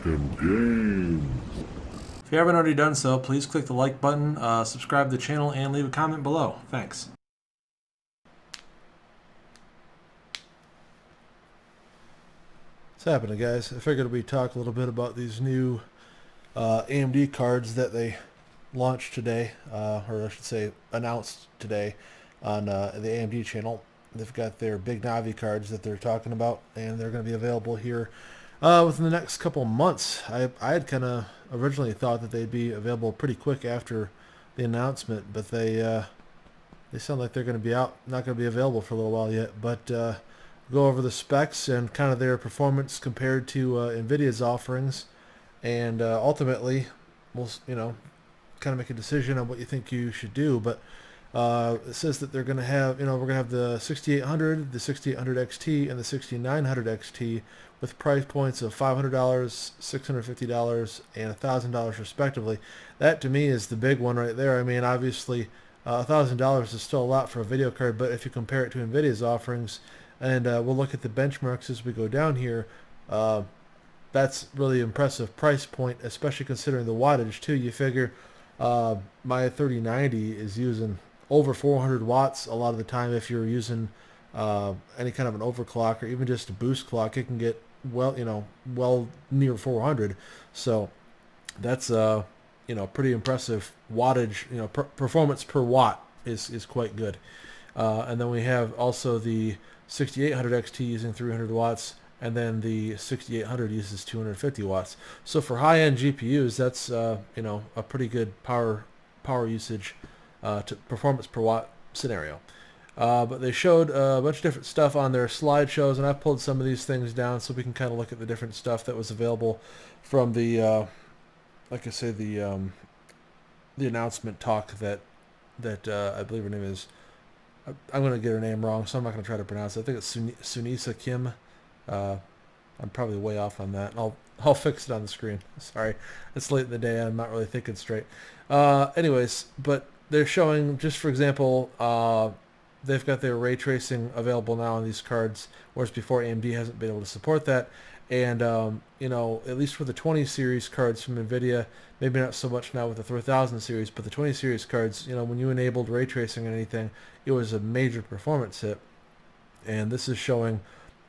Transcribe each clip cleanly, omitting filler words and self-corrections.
talking games. If you haven't already done so, please click the like button, subscribe to the channel, and leave a comment below. Thanks. What's happening, guys? I figured we'd talk a little bit about these new AMD cards that they launched today, or I should say announced today on the AMD channel. They've got their big Navi cards that they're talking about, and they're going to be available here within the next couple months. I had kind of originally thought that they'd be available pretty quick after the announcement, but they sound like they're going to be out, not going to be available for a little while yet. But go over the specs and kind of their performance compared to NVIDIA's offerings, and ultimately, we'll kind of make a decision on what you think you should do. But it says that they're going to have, we're going to have the 6800, the 6800 XT, and the 6900 XT with price points of $500, $650, and $1,000 respectively. That to me is the big one right there. I mean, obviously, $1,000 is still a lot for a video card, but if you compare it to NVIDIA's offerings, and we'll look at the benchmarks as we go down here, that's really impressive price point, especially considering the wattage too. You figure my 3090 is using over 400 watts a lot of the time. If you're using any kind of an overclock or even just a boost clock, it can get well near 400. So that's pretty impressive wattage. Performance per watt is quite good. And then we have also the 6800 XT using 300 watts, and then the 6800 uses 250 watts. So for high-end GPUs, that's a pretty good power usage to performance per watt scenario. But they showed a bunch of different stuff on their slideshows, and I pulled some of these things down so we can kind of look at the different stuff that was available from the, like I say, the announcement talk that I believe her name is. I'm going to get her name wrong, so I'm not going to try to pronounce it. I think it's Sunisa Kim. I'm probably way off on that. I'll fix it on the screen. Sorry, it's late in the day. I'm not really thinking straight. Anyways, but they're showing, just for example, they've got their ray tracing available now on these cards, whereas before AMD hasn't been able to support that. And at least for the 20 series cards from NVIDIA, maybe not so much now with the 3000 series, but the 20 series cards, when you enabled ray tracing and anything, it was a major performance hit. And this is showing,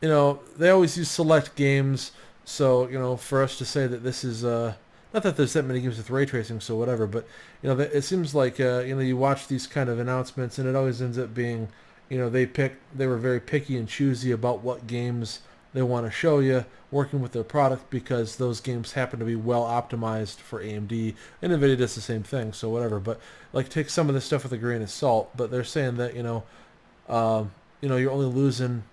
they always use select games, so for us to say that this is not that there's that many games with ray tracing, so whatever, but it seems like you watch these kind of announcements, and it always ends up being, they were very picky and choosy about what games they want to show you working with their product, because those games happen to be well optimized for AMD, and NVIDIA does the same thing, so whatever. But take some of this stuff with a grain of salt. But they're saying that you're only losing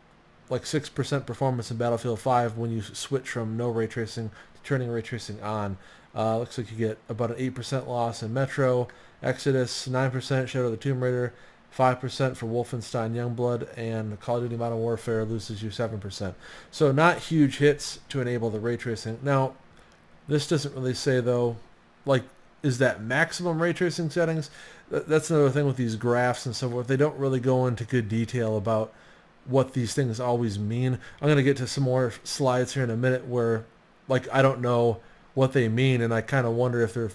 like 6% performance in Battlefield 5 when you switch from no ray tracing to turning ray tracing on. Looks like you get about an 8% loss in Metro Exodus, 9% Shadow of the Tomb Raider, 5% for Wolfenstein Youngblood, and Call of Duty Modern Warfare loses you 7%. So not huge hits to enable the ray tracing. Now, this doesn't really say, though, is that maximum ray tracing settings? That's another thing with these graphs and so forth. They don't really go into good detail about what these things always mean. I'm going to get to some more slides here in a minute where, I don't know what they mean, and I kind of wonder if they're,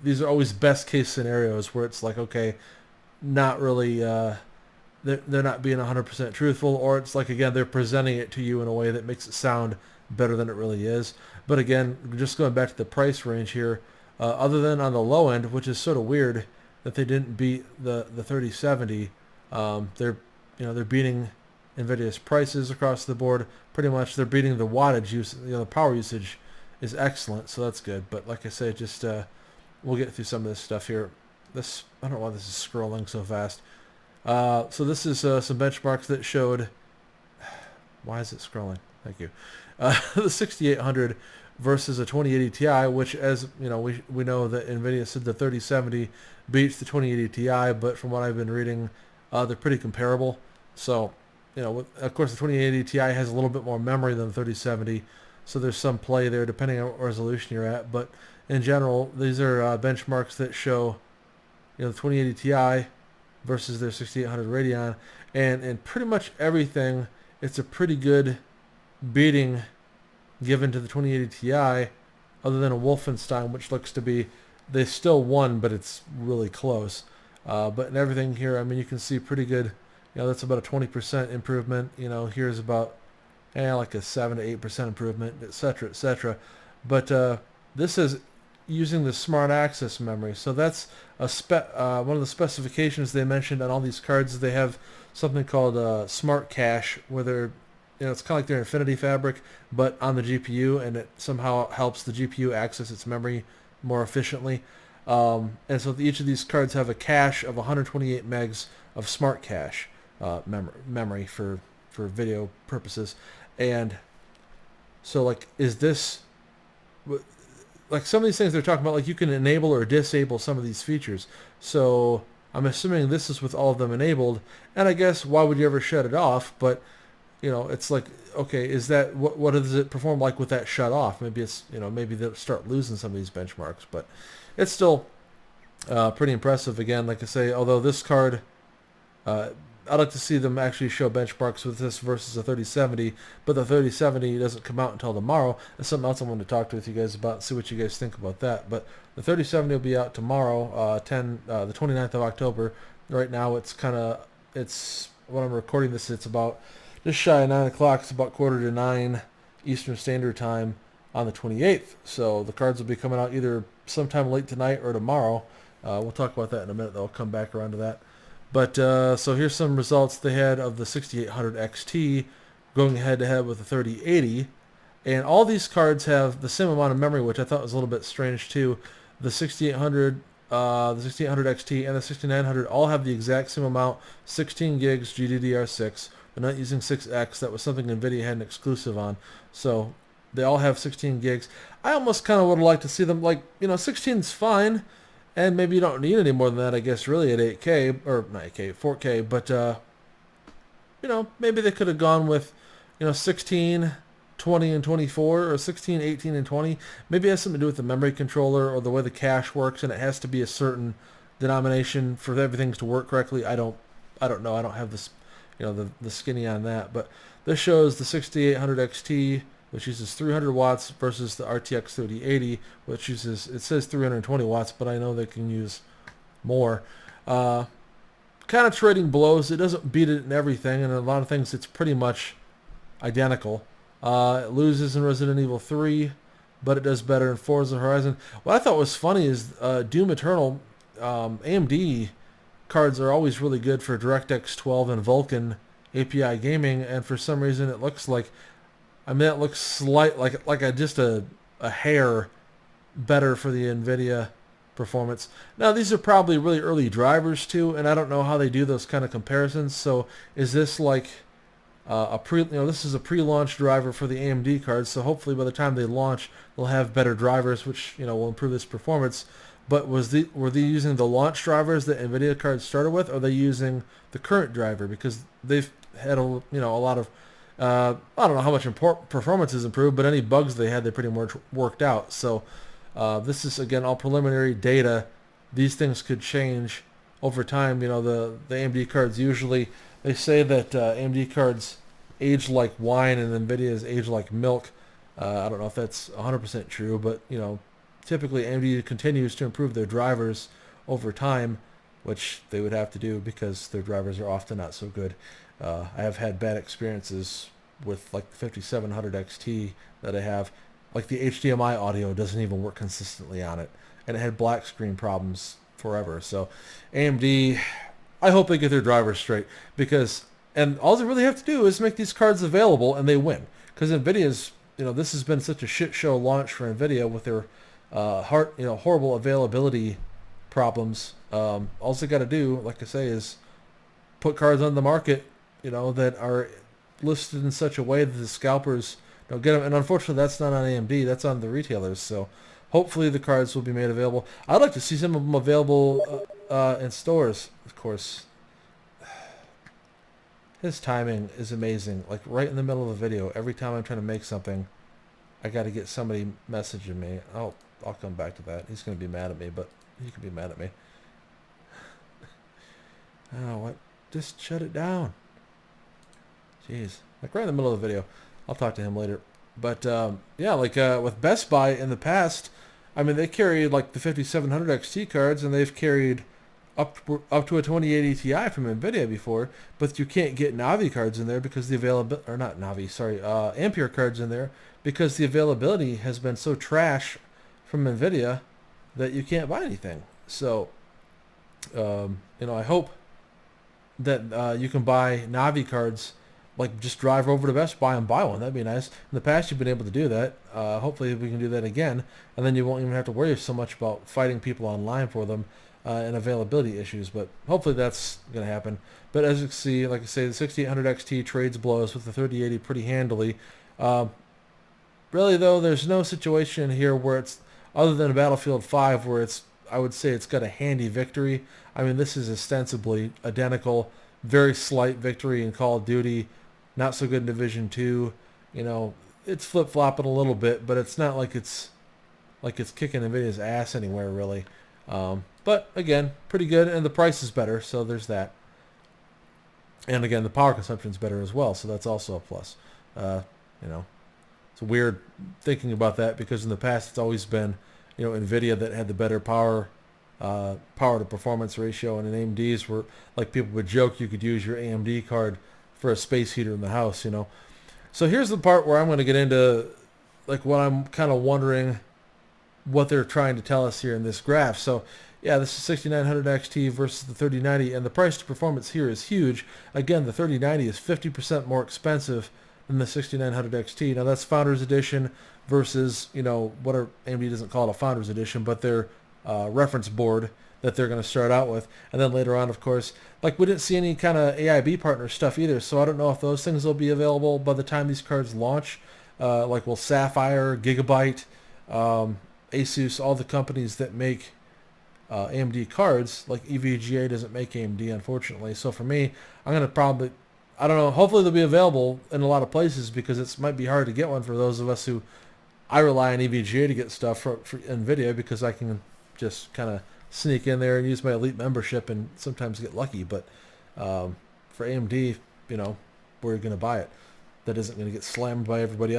these are always best case scenarios where it's okay, not really, they're not being 100% truthful, or it's again, they're presenting it to you in a way that makes it sound better than it really is. But again, just going back to the price range here, other than on the low end, which is sort of weird that they didn't beat the 3070, they're beating NVIDIA's prices across the board. Pretty much, they're beating the wattage use. The power usage is excellent, so that's good. But like I say, just we'll get through some of this stuff here. I don't know why this is scrolling so fast. So this is some benchmarks that showed. Why is it scrolling? Thank you. The 6800 versus a 2080 Ti, which, as we know that NVIDIA said the 3070 beats the 2080 Ti, but from what I've been reading, they're pretty comparable. So, of course, the 2080 Ti has a little bit more memory than the 3070, so there's some play there depending on what resolution you're at. But in general, these are benchmarks that show, the 2080 Ti versus their 6800 Radeon, and pretty much everything, it's a pretty good beating given to the 2080 Ti, other than a Wolfenstein, which looks to be, they still won, but it's really close. But in everything here, I mean, you can see pretty good, that's about a 20% improvement. Here's about like a 7 to 8% improvement, etc., etc. But this is using the smart access memory. So that's one of the specifications they mentioned on all these cards. They have something called smart cache, where they're, it's kind of like their Infinity Fabric, but on the GPU, and it somehow helps the GPU access its memory more efficiently. And so each of these cards have a cache of 128 megs of smart cache memory for video purposes. And so, like, is this, like, some of these things they're talking about, like, you can enable or disable some of these features. So I'm assuming this is with all of them enabled, and I guess why would you ever shut it off? But it's like, okay, is that what does it perform like with that shut off? Maybe it's, maybe they'll start losing some of these benchmarks, but it's still pretty impressive. Again, like I say, although this card, I'd like to see them actually show benchmarks with this versus a 3070, but the 3070 doesn't come out until tomorrow. That's something else I wanted to talk with you guys about, see what you guys think about that. But the 3070 will be out tomorrow, the 29th of October. Right now, it's when I'm recording this, it's about just shy of 9 o'clock. It's about 8:45 Eastern Standard Time on the 28th. So the cards will be coming out either sometime late tonight or tomorrow. We'll talk about that in a minute, though. I'll come back around to that. But so here's some results they had of the 6800 XT going head-to-head with the 3080. And all these cards have the same amount of memory, which I thought was a little bit strange, too. The 6800 XT and the 6900 all have the exact same amount, 16 gigs GDDR6. They're not using 6X. That was something NVIDIA had an exclusive on. So they all have 16 gigs. I almost kind of would have liked to see them, 16 is fine. And maybe you don't need any more than that, I guess, really, at 8K, or not 8K, 4K. But, maybe they could have gone with, 16, 20, and 24, or 16, 18, and 20. Maybe it has something to do with the memory controller or the way the cache works, and it has to be a certain denomination for everything to work correctly. I don't know. I don't have this, the skinny on that. But this shows the 6800 XT, which uses 300 watts versus the RTX 3080, which uses, it says 320 watts, but I know they can use more. Kind of trading blows. It doesn't beat it in everything, and in a lot of things it's pretty much identical. It loses in Resident Evil 3, but it does better in Forza Horizon. What I thought was funny is Doom Eternal, AMD cards are always really good for DirectX 12 and Vulkan API gaming, and for some reason it looks like, it looks just a hair better for the NVIDIA performance. Now, these are probably really early drivers, too, and I don't know how they do those kind of comparisons. So is this like this is a pre-launch driver for the AMD cards, so hopefully by the time they launch, they'll have better drivers, which, will improve this performance. But were they using the launch drivers that NVIDIA cards started with, or are they using the current driver? Because they've had a lot of, I don't know how much performance has improved, but any bugs they had, they pretty much worked out. So this is, again, all preliminary data. These things could change over time. The AMD cards usually, they say that AMD cards age like wine and NVIDIA's age like milk. I don't know if that's 100% true, but, typically AMD continues to improve their drivers over time, which they would have to do because their drivers are often not so good. I have had bad experiences with like the 5700 XT that I have. Like the HDMI audio doesn't even work consistently on it, and it had black screen problems forever. So AMD, I hope they get their drivers straight, and all they really have to do is make these cards available and they win. Because NVIDIA's, this has been such a shit show launch for NVIDIA with their horrible availability problems. All they got to do, like I say, is put cards on the market, that are listed in such a way that the scalpers don't get them. And unfortunately, that's not on AMD. That's on the retailers. So hopefully the cards will be made available. I'd like to see some of them available in stores, of course. His timing is amazing. Like right in the middle of the video, every time I'm trying to make something, I got to get somebody messaging me. I'll come back to that. He's going to be mad at me, but he can be mad at me. Oh, what? Just shut it down. Jeez. Like right in the middle of the video. I'll talk to him later. But yeah, like with Best Buy in the past, I mean, they carried like the 5700 XT cards, and they've carried up to a 2080 Ti from Nvidia before, but you can't get Navi cards in there because the availability, or not Navi, sorry, Ampere cards in there because the availability has been so trash from Nvidia that you can't buy anything. So, I hope that you can buy Navi cards. Like, just drive over to Best Buy and buy one. That'd be nice. In the past, you've been able to do that. Hopefully, we can do that again, and then you won't even have to worry so much about fighting people online for them and availability issues. But hopefully, that's going to happen. But as you can see, like I say, the 6800 XT trades blows with the 3080 pretty handily. Really, though, there's no situation here where it's, other than Battlefield 5, where it's, I would say it's got a handy victory. I mean, this is ostensibly identical, very slight victory in Call of Duty, not so good in Division 2. It's flip-flopping a little bit, but it's not like it's kicking NVIDIA's ass anywhere, really. But, again, pretty good, and the price is better, so there's that. And, again, the power consumption is better as well, so that's also a plus. It's weird thinking about that because in the past it's always been, NVIDIA that had the better power to performance ratio, and in AMD's were, like, people would joke you could use your AMD card for a space heater in the house, So here's the part where I'm going to get into, like, what I'm kind of wondering what they're trying to tell us here in this graph. So yeah, this is 6900 XT versus the 3090, and the price to performance here is huge. Again, the 3090 is 50% more expensive than the 6900 XT. Now that's Founders Edition versus, what AMD doesn't call it a Founders Edition, but their reference board that they're going to start out with. And then later on, of course, like, we didn't see any kind of AIB partner stuff either, so I don't know if those things will be available by the time these cards launch. Like, will Sapphire, Gigabyte, Asus, all the companies that make AMD cards, like EVGA doesn't make AMD, unfortunately. So for me, I'm going to probably, I don't know, hopefully they'll be available in a lot of places because it might be hard to get one for those of us who, I rely on EVGA to get stuff for NVIDIA because I can just kind of sneak in there and use my Elite membership and sometimes get lucky. But for AMD, we're going to buy it. That isn't going to get slammed by every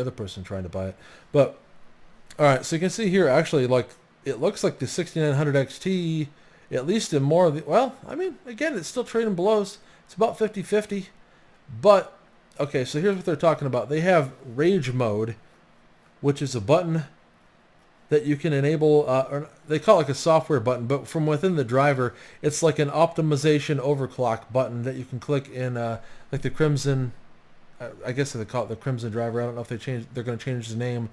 other person trying to buy it. But all right, so you can see here, actually, like, it looks like the 6900 XT, at least in more of the, well, I mean, again, it's still trading below. It's about 50-50. But okay, so here's what they're talking about. They have Rage Mode, which is a button that you can enable, or they call it like a software button, but from within the driver, it's like an optimization overclock button that you can click in, like the Crimson, I guess they call it the Crimson driver. I don't know if they're going to change the name,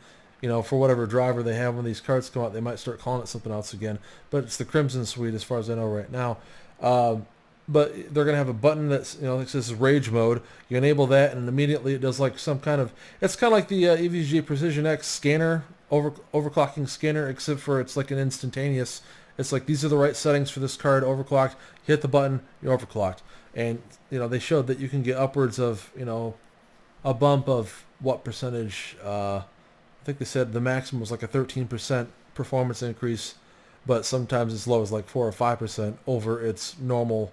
for whatever driver they have when these cards come out. They might start calling it something else again, but it's the Crimson suite as far as I know right now. But they're going to have a button that's, that says Rage Mode. You enable that, and immediately it does like some kind of, it's kind of like the EVGA Precision X scanner, overclocking scanner, except for it's like an instantaneous. It's like, these are the right settings for this card, overclocked. You hit the button, you're overclocked. And, they showed that you can get upwards of, a bump of what percentage, I think they said the maximum was like a 13% performance increase, but sometimes as low as like 4 or 5% over its normal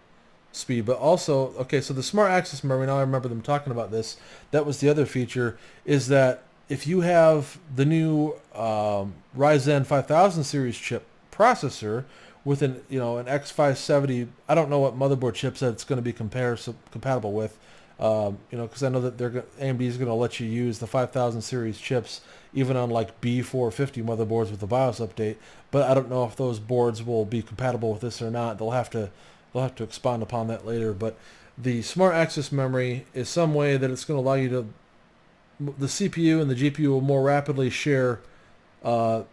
speed. But also, okay, so the Smart Access Memory, now I remember them talking about this, that was the other feature, is that if you have the new Ryzen 5000 series chip processor with an an X570, I don't know what motherboard chipset it's going to be compatible with, because I know that AMD is going to let you use the 5000 series chips even on like B450 motherboards with the BIOS update, but I don't know if those boards will be compatible with this or not. They'll have to expound upon that later. But the Smart Access Memory is some way that it's going to allow you to, the CPU and the GPU will more rapidly share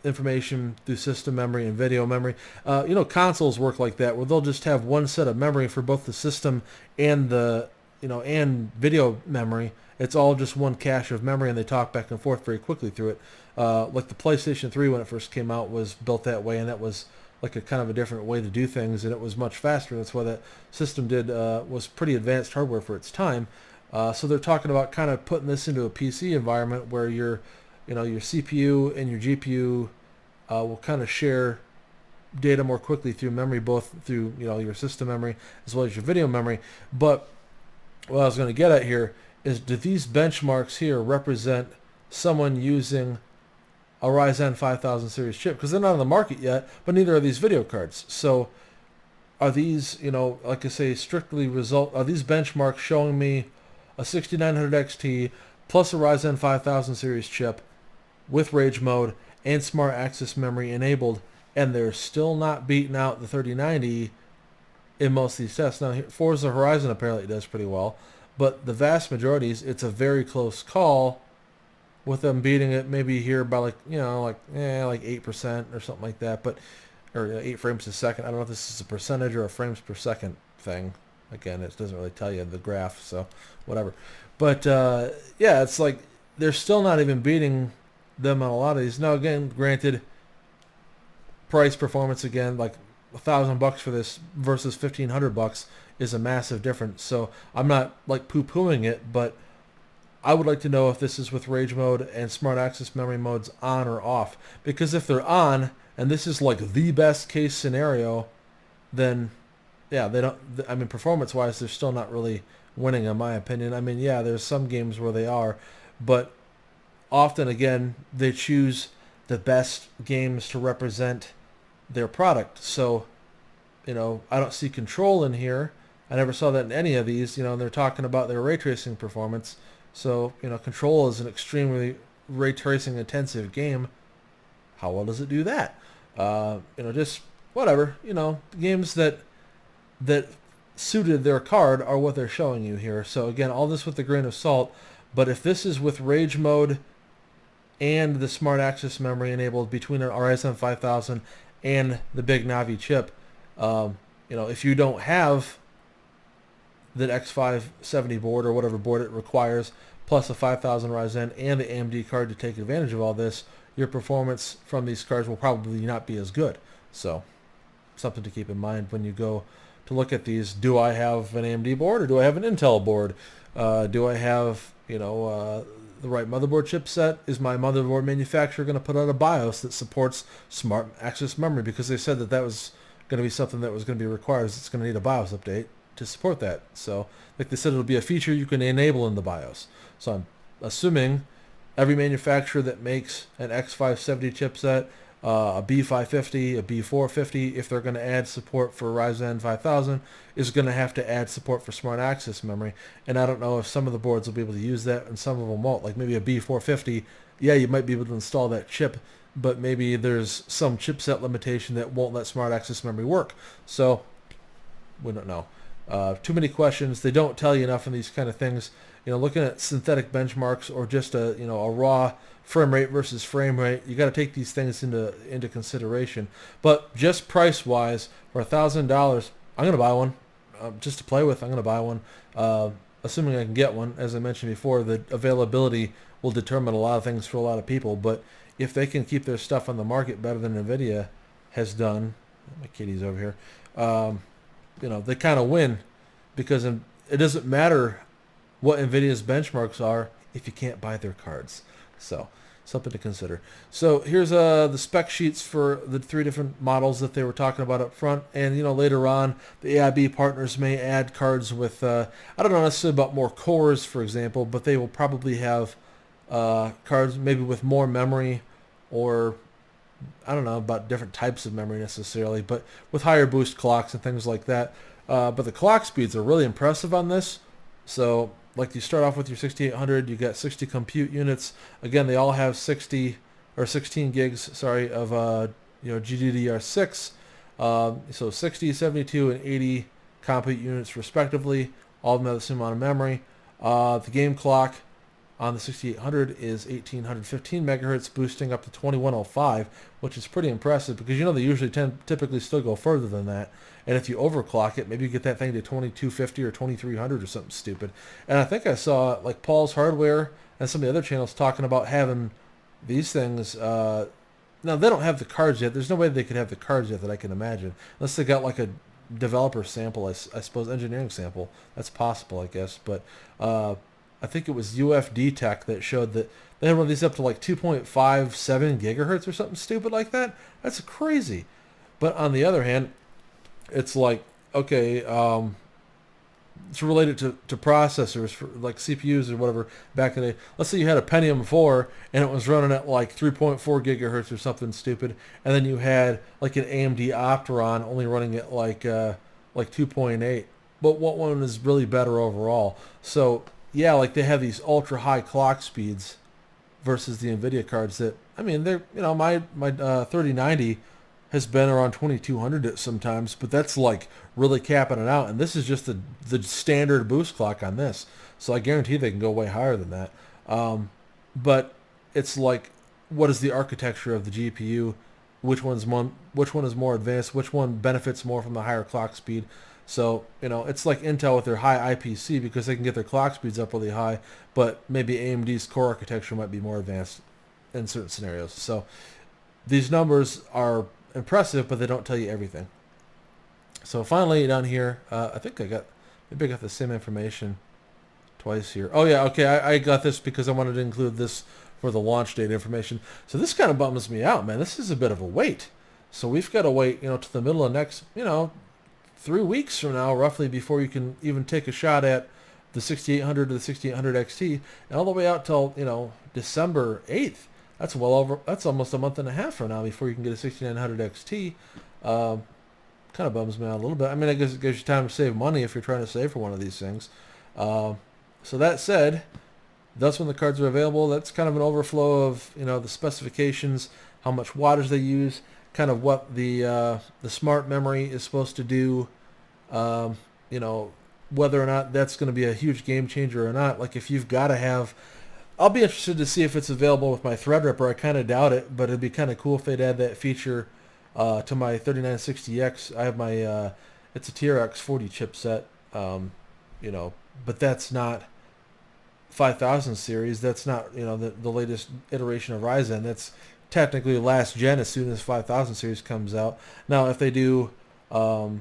information through system memory and video memory. Consoles work like that, where they'll just have one set of memory for both the system and the and video memory. It's all just one cache of memory, and they talk back and forth very quickly through it. Like the PlayStation 3 when it first came out was built that way, and that was like a kind of a different way to do things, and it was much faster. That's why that system was pretty advanced hardware for its time. So they're talking about kind of putting this into a PC environment where your CPU and your GPU will kind of share data more quickly through memory, both through your system memory as well as your video memory. But what I was going to get at here is, do these benchmarks here represent someone using a Ryzen 5000 series chip, because they're not on the market yet, but neither are these video cards. So are these, like I say, are these benchmarks showing me a 6900 XT plus a Ryzen 5000 series chip with rage mode and smart access memory enabled, and they're still not beating out the 3090 in most of these tests? Now, Forza Horizon apparently does pretty well, but the vast majority, it's a very close call, with them beating it maybe here by like 8% or something like that, or 8 frames a second. I don't know if this is a percentage or a frames per second thing. Again, it doesn't really tell you the graph, so whatever. But yeah, it's like they're still not even beating them on a lot of these. Now, again, granted, price performance again, like $1,000 for this versus $1,500 is a massive difference. So I'm not like poo-pooing it, but I would like to know if this is with rage mode and smart access memory modes on or off. Because if they're on, and this is like the best case scenario, then yeah, they don't. I mean, performance-wise, they're still not really winning, in my opinion. I mean, yeah, there's some games where they are, but often, again, they choose the best games to represent their product. So, I don't see Control in here. I never saw that in any of these. They're talking about their ray tracing performance. So, Control is an extremely ray tracing intensive game. How well does it do that? Just whatever. Games that suited their card are what they're showing you here. So again, all this with a grain of salt. But if this is with rage mode and the smart access memory enabled between an Ryzen 5000 and the big Navi chip, if you don't have the X570 board or whatever board it requires, plus a 5000 Ryzen and the AMD card to take advantage of all this, your performance from these cards will probably not be as good. So something to keep in mind when you go to look at these. Do I have an AMD board or do I have an Intel board? Do I have, the right motherboard chipset? Is my motherboard manufacturer going to put out a BIOS that supports smart access memory? Because they said that was going to be something that was going to be required. It's going to need a BIOS update to support that. So, like they said, it'll be a feature you can enable in the BIOS. So I'm assuming every manufacturer that makes an X570 chipset, a B550, a B450, if they're going to add support for Ryzen 5000, is going to have to add support for smart access memory. And I don't know if some of the boards will be able to use that and some of them won't. Like maybe a B450, yeah, you might be able to install that chip, but maybe there's some chipset limitation that won't let smart access memory work. So we don't know. Too many questions. They don't tell you enough in these kind of things. Looking at synthetic benchmarks or just a raw frame rate versus frame rate, you got to take these things into consideration. But just price wise, for $1,000, I'm gonna buy one just to play with. I'm gonna buy one, assuming I can get one. As I mentioned before, the availability will determine a lot of things for a lot of people. But if they can keep their stuff on the market better than Nvidia has done, my kitty's over here. They kind of win, because it doesn't matter what Nvidia's benchmarks are if you can't buy their cards. So something to consider. So here's the spec sheets for the 3 different models that they were talking about up front. And later on, the AIB partners may add cards with I don't know necessarily about more cores, for example, but they will probably have cards maybe with more memory, or I don't know about different types of memory necessarily, but with higher boost clocks and things like that. But the clock speeds are really impressive on this. So like you start off with your 6800, you got 60 compute units. Again, they all have 16 gigs, of GDDR6. So 60, 72, and 80 compute units respectively. All of them have the same amount of memory. The game clock on the 6800 is 1815 megahertz, boosting up to 2105, which is pretty impressive, because they usually typically still go further than that. And if you overclock it, maybe you get that thing to 2250 or 2300 or something stupid. And I think I saw like Paul's Hardware and some of the other channels talking about having these things. Now they don't have the cards yet. There's no way they could have the cards yet that I can imagine, unless they got like a developer sample, I suppose, engineering sample. That's possible, I guess. But I think it was UFD Tech that showed that they had one of these up to like 2.57 gigahertz or something stupid like that. That's crazy. But on the other hand, it's like, okay, to relate it to processors for like CPUs or whatever back in the day. Let's say you had a Pentium 4 and it was running at like 3.4 gigahertz or something stupid, and then you had like an AMD Opteron only running at like 2.8. But what one is really better overall? So yeah, like they have these ultra high clock speeds versus the Nvidia cards that, I mean, they're, my 3090 has been around 2200 at sometimes, but that's like really capping it out. And this is just the standard boost clock on this. So I guarantee they can go way higher than that. But it's like, what is the architecture of the GPU? Which one is more advanced? Which one benefits more from the higher clock speed? So, it's like Intel with their high IPC because they can get their clock speeds up really high, but maybe AMD's core architecture might be more advanced in certain scenarios. So these numbers are impressive, but they don't tell you everything. So finally down here, I think maybe I got the same information twice here. Oh yeah, okay, I got this because I wanted to include this for the launch date information. So this kind of bums me out, man. This is a bit of a wait. So we've got to wait, to the middle of next, 3 weeks from now, roughly, before you can even take a shot at the 6800 to the 6800 XT, and all the way out till December 8th. That's almost a month and a half from now before you can get a 6900 XT. Kind of bums me out a little bit. I mean, I guess it gives you time to save money if you're trying to save for one of these things. So that said, that's when the cards are available. That's kind of an overflow of the specifications, how much wattage they use, kind of what the smart memory is supposed to do, whether or not that's going to be a huge game changer or not. Like if you've got to have, I'll be interested to see if it's available with my Threadripper. I kind of doubt it, but it'd be kind of cool if they'd add that feature to my 3960X. I have my, it's a TRX 40 chipset, but that's not 5000 series. That's not, the latest iteration of Ryzen. That's technically last gen as soon as 5000 series comes out. Now, if they do, I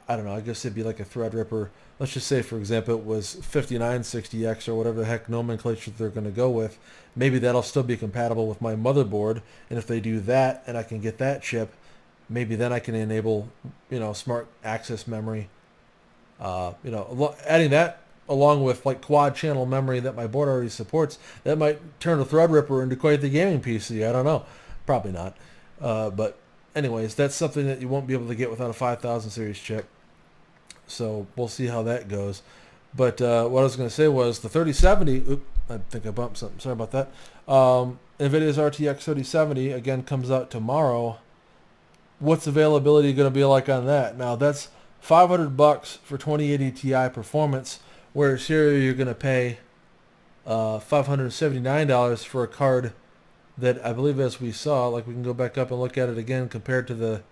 don't know, I guess it'd be like a Threadripper. Let's just say, for example, it was 5960X or whatever the heck nomenclature they're going to go with. Maybe that'll still be compatible with my motherboard. And if they do that and I can get that chip, maybe then I can enable, smart access memory. Adding that along with like quad channel memory that my board already supports, that might turn a Threadripper into quite the gaming PC. I don't know. Probably not. But anyways, that's something that you won't be able to get without a 5000 series chip. So we'll see how that goes. But what I was going to say was the 3070, I think I bumped something. Sorry about that. NVIDIA's RTX 3070, again, comes out tomorrow. What's availability going to be like on that? Now, that's $500 for 2080 Ti performance, whereas here you're going to pay $579 for a card that I believe, as we saw, like we can go back up and look at it again compared to the,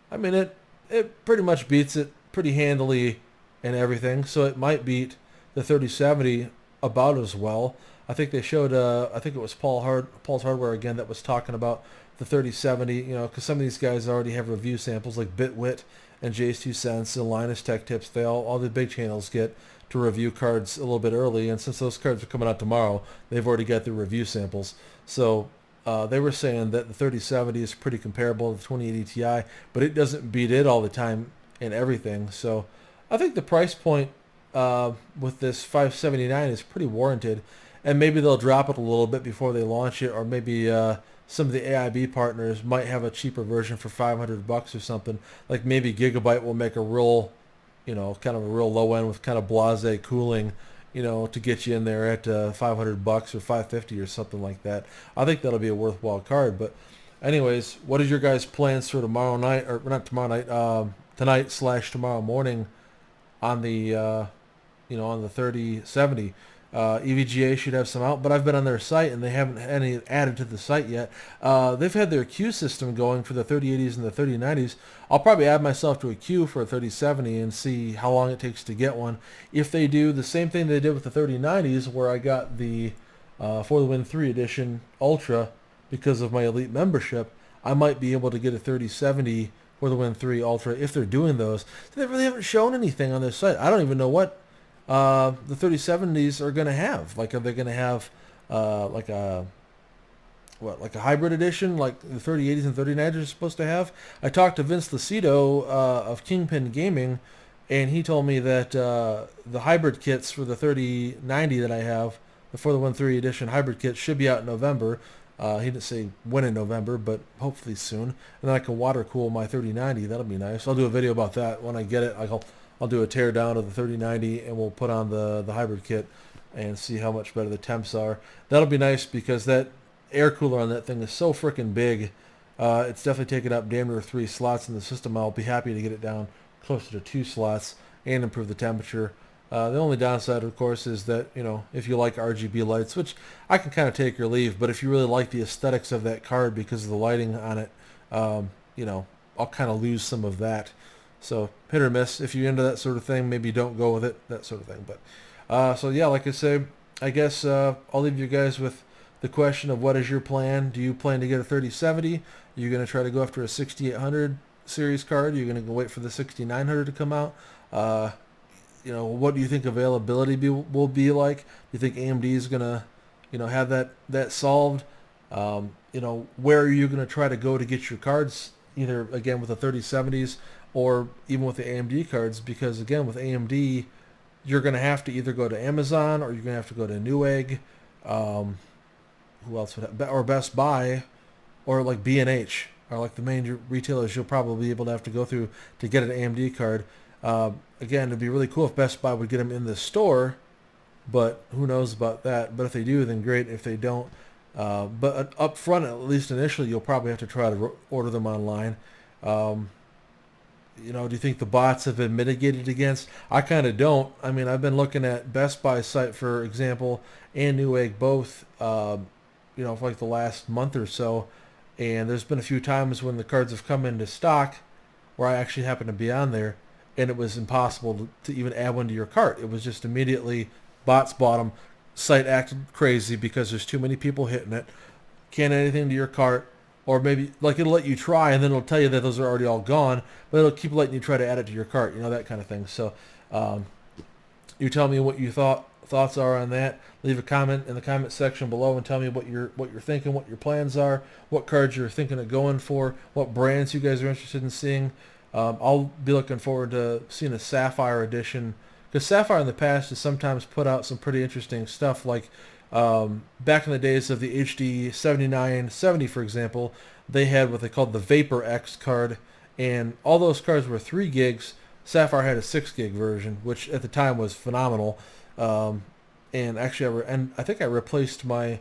I mean, it pretty much beats it pretty handily and everything, so it might beat the 3070 about as well. I think they showed, I think it was Paul's Hardware again that was talking about the 3070, because some of these guys already have review samples like Bitwit and Jay's 2 Cents and Linus Tech Tips. They all the big channels get to review cards a little bit early, and since those cards are coming out tomorrow, they've already got the review samples. So they were saying that the 3070 is pretty comparable to the 2080 Ti, but it doesn't beat it all the time and everything. So I think the price point with this $579 is pretty warranted, and maybe they'll drop it a little bit before they launch it, or maybe some of the AIB partners might have a cheaper version for $500 or something. Like maybe Gigabyte will make a real, kind of a real low end with kind of blase cooling, to get you in there at $500 or $550 or something like that. I think that'll be a worthwhile card. But anyways, what is your guys' plans for tomorrow night, or not tomorrow night, tonight/tomorrow morning on the, on the 3070? EVGA should have some out, but I've been on their site and they haven't had any added to the site yet. They've had their queue system going for the 3080s and the 3090s. I'll probably add myself to a queue for a 3070 and see how long it takes to get one. If they do the same thing they did with the 3090s, where I got the For the Win 3 edition Ultra because of my Elite membership, I might be able to get a 3070 For the Win 3 Ultra if they're doing those. They really haven't shown anything on their site. I don't even know what the 3070s are going to have. Like, are they going to have like a hybrid edition like the 3080s and 3090s are supposed to have? I talked to Vince Lucido of Kingpin Gaming, and he told me that the hybrid kits for the 3090 that I have, the For the Win 3 edition hybrid kits, should be out in November. He didn't say when in November, but hopefully soon. And then I can water cool my 3090. That'll be nice. I'll do a video about that when I get it. I'll do a tear down of the 3090, and we'll put on the hybrid kit and see how much better the temps are. That'll be nice because that air cooler on that thing is so freaking big. It's definitely taken up damn near 3 slots in the system. I'll be happy to get it down closer to 2 slots and improve the temperature. The only downside, of course, is that, you know, if you like RGB lights, which I can kind of take or leave, but if you really like the aesthetics of that card because of the lighting on it, you know, I'll kind of lose some of that. So hit or miss. If you're into that sort of thing, maybe don't go with it, that sort of thing. But so yeah, like I say, I guess I'll leave you guys with the question of what is your plan? Do you plan to get a 3070? Are you going to try to go after a 6800 series card? Are you going to wait for the 6900 to come out? You know, what do you think availability will be like? Do you think AMD is going to, you know, have that solved? You know, where are you going to try to go to get your cards, either, again, with the 3070s or even with the AMD cards? Because, again, with AMD, you're going to have to either go to Amazon or you're going to have to go to Newegg. Who else would have, or Best Buy, or like B&H, or like the main retailers you'll probably be able to have to go through to get an AMD card. Again, it'd be really cool if Best Buy would get them in the store, but who knows about that. But if they do, then great. If they don't, but up front, at least initially, you'll probably have to try to order them online. You know, do you think the bots have been mitigated against? I kind of don't. I mean, I've been looking at Best Buy's site, for example, and Newegg both, you know, for like the last month or so, and there's been a few times when the cards have come into stock where I actually happen to be on there, and it was impossible to even add one to your cart. It was just immediately bots bought them. Site acted crazy because there's too many people hitting it. Can't add anything to your cart. Or maybe, like, it'll let you try, and then it'll tell you that those are already all gone, but it'll keep letting you try to add it to your cart, you know, that kind of thing. So you tell me what your thoughts are on that. Leave a comment in the comment section below and tell me what you're thinking, what your plans are, what cards you're thinking of going for, what brands you guys are interested in seeing. I'll be looking forward to seeing a Sapphire edition, because Sapphire in the past has sometimes put out some pretty interesting stuff, like back in the days of the HD 7970, for example, they had what they called the Vapor X card, and all those cards were 3 gigs. Sapphire had a 6 gig version, which at the time was phenomenal. And actually, I think I replaced my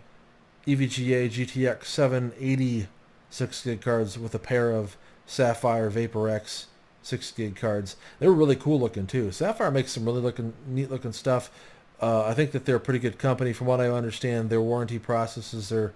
EVGA GTX 780 6 gig cards with a pair of Sapphire Vapor X 6 gig cards. They were really cool looking too. Sapphire makes some really neat looking stuff. I think that they're a pretty good company. From what I understand, their warranty processes are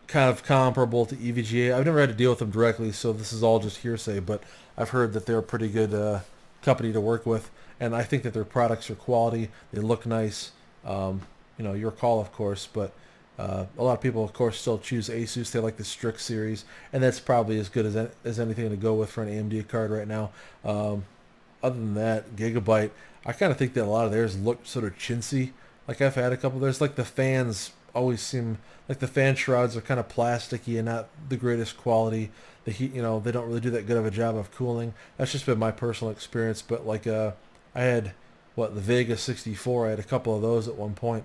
kind of comparable to EVGA. I've never had to deal with them directly, so this is all just hearsay, but I've heard that they're a pretty good company to work with, and I think that their products are quality. They look nice. You know, your call, of course, but a lot of people, of course, still choose Asus. They like the Strix series, and that's probably as good as anything to go with for an AMD card right now. Other than that, Gigabyte, I kind of think that a lot of theirs look sort of chintzy. Like, I've had a couple of theirs. Like, the fans always seem like the fan shrouds are kind of plasticky and not the greatest quality. The heat, you know, they don't really do that good of a job of cooling. That's just been my personal experience. But like, I had the Vega 64. I had a couple of those at one point.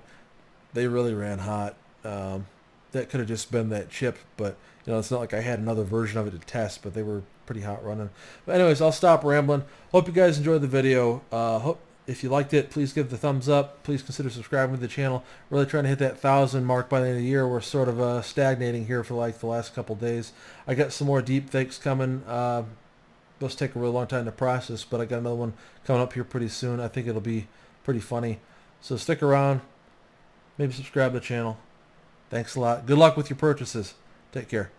They really ran hot. That could have just been that chip, but you know, it's not like I had another version of it to test, but they were pretty hot running. But anyways, I'll stop rambling. Hope you guys enjoyed the video. Hope if you liked it, please give it the thumbs up. Please consider subscribing to the channel. Really trying to hit that 1,000 mark by the end of the year. We're sort of stagnating here for like the last couple days. I got some more deep fakes coming. Those take a really long time to process, but I got another one coming up here pretty soon. I think it'll be pretty funny. So stick around. Maybe subscribe to the channel. Thanks a lot. Good luck with your purchases. Take care.